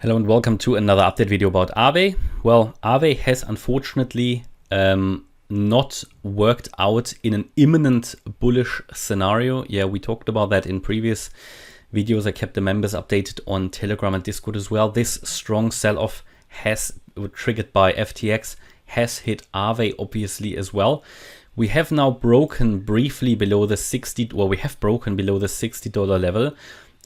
Hello and welcome to another update video about Aave. Well, Aave has unfortunately not worked out in an imminent bullish scenario. Yeah, we talked about that in previous videos. I kept the members updated on Telegram and Discord as well. This strong sell-off has triggered by FTX has hit Aave obviously as well. We have now broken briefly below the $60 level.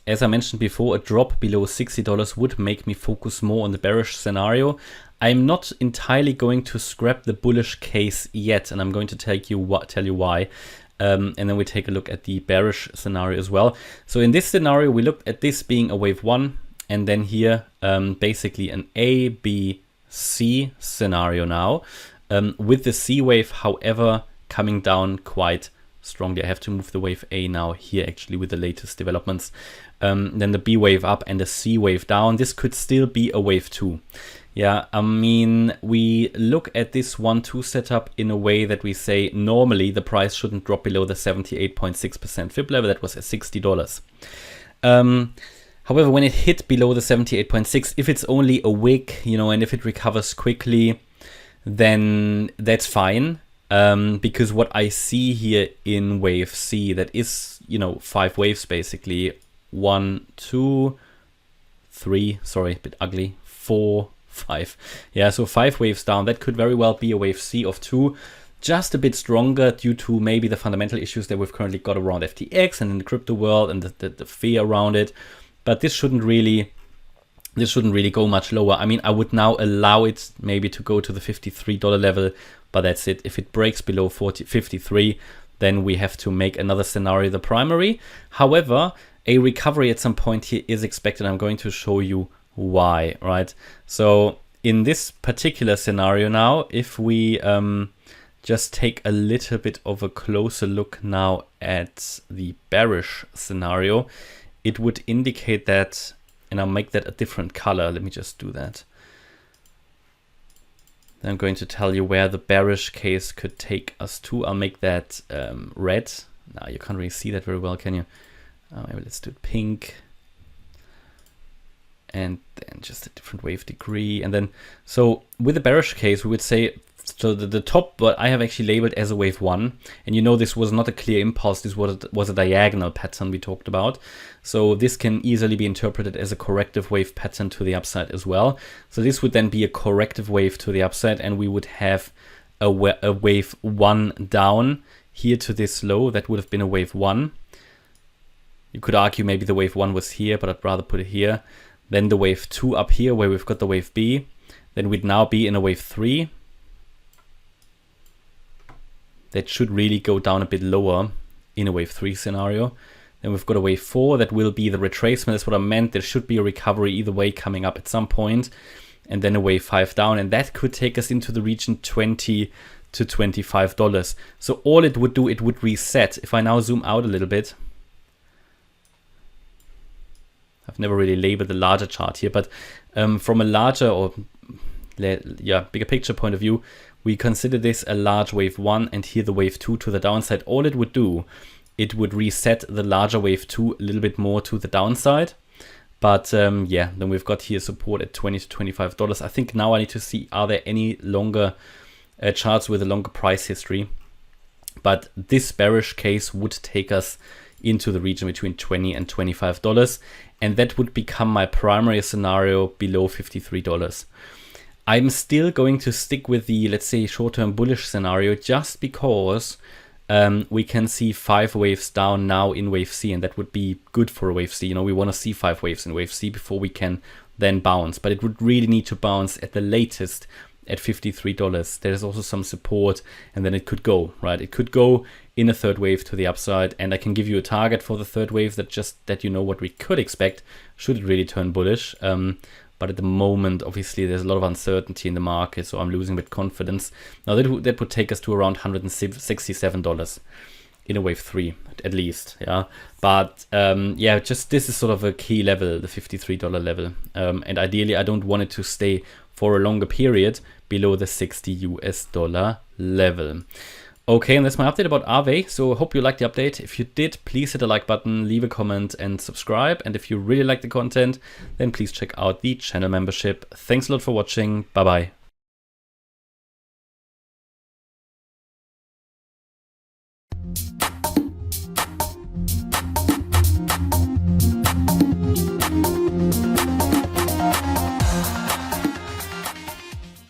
As I mentioned before, a drop below $60 would make me focus more on the bearish scenario. I'm not entirely going to scrap the bullish case yet, and I'm going to tell you why. And then we take a look at the bearish scenario as well. So in this scenario, we looked at this being a wave 1, and then here basically an A, B, C scenario now, with the C wave, however, coming down quite strongly. I have to move the wave A now here actually with the latest developments. Then the B wave up and the C wave down. This could still be a wave 2. Yeah, I mean, we look at this 1-2 setup in a way that we say normally the price shouldn't drop below the 78.6% fib level. That was at $60. However, when it hit below the 78.6, if it's only a wick, you know, and if it recovers quickly, then that's fine. Because what I see here in wave C, that is, you know, 5 waves basically. 1, 2, 3, sorry, a bit ugly, 4, 5. Yeah, so 5 waves down. That could very well be a wave C of 2. Just a bit stronger due to maybe the fundamental issues that we've currently got around FTX and in the crypto world and the fear around it. But this shouldn't really go much lower. I mean, I would now allow it maybe to go to the $53 level, but that's it. If it breaks below 53, then we have to make another scenario the primary. However, a recovery at some point here is expected. I'm going to show you why, right? So in this particular scenario now, if we just take a little bit of a closer look now at the bearish scenario, it would indicate that, and I'll make that a different color. Let me just do that. Then I'm going to tell you where the bearish case could take us to. I'll make that red. Now you can't really see that very well, can you? Maybe let's do it pink. And then just a different wave degree. And then, so with the bearish case, we would say, so the top, but I have actually labeled as a wave 1. And you know, this was not a clear impulse. This was a diagonal pattern we talked about. So this can easily be interpreted as a corrective wave pattern to the upside as well. So this would then be a corrective wave to the upside, and we would have a wave 1 down here to this low. That would have been a wave 1. You could argue maybe the wave 1 was here, but I'd rather put it here. Then the wave 2 up here where we've got the wave B. Then we'd now be in a wave 3. That should really go down a bit lower in a wave 3 scenario. Then we've got a wave 4 that will be the retracement. That's what I meant. There should be a recovery either way coming up at some point. And then a wave 5 down. And that could take us into the region $20 to $25. So all it would do, it would reset. If I now zoom out a little bit, I've never really labeled the larger chart here, but from a larger or bigger picture point of view, we consider this a large wave 1 and here the wave 2 to the downside. All it would do, it would reset the larger wave 2 a little bit more to the downside. But yeah, then we've got here support at $20 to $25. I think now I need to see, are there any longer charts with a longer price history? But this bearish case would take us into the region between $20 and $25. And that would become my primary scenario below $53. I'm still going to stick with the, let's say, short-term bullish scenario just because we can see 5 waves down now in wave C, and that would be good for a wave C. You know, we want to see 5 waves in wave C before we can then bounce, but it would really need to bounce at the latest at $53. There's also some support, and then it could go, right? It could go in a third wave to the upside, and I can give you a target for the third wave that you know what we could expect should it really turn bullish. But at the moment, obviously, there's a lot of uncertainty in the market, so I'm losing a bit confidence. Now that would take us to around $167 in a wave 3 at least, yeah. But yeah, just this is sort of a key level, the $53 level, and ideally, I don't want it to stay for a longer period below the $60 US level. Okay, and that's my update about Aave. So I hope you liked the update. If you did, please hit the like button, leave a comment and subscribe. And if you really like the content, then please check out the channel membership. Thanks a lot for watching. Bye-bye.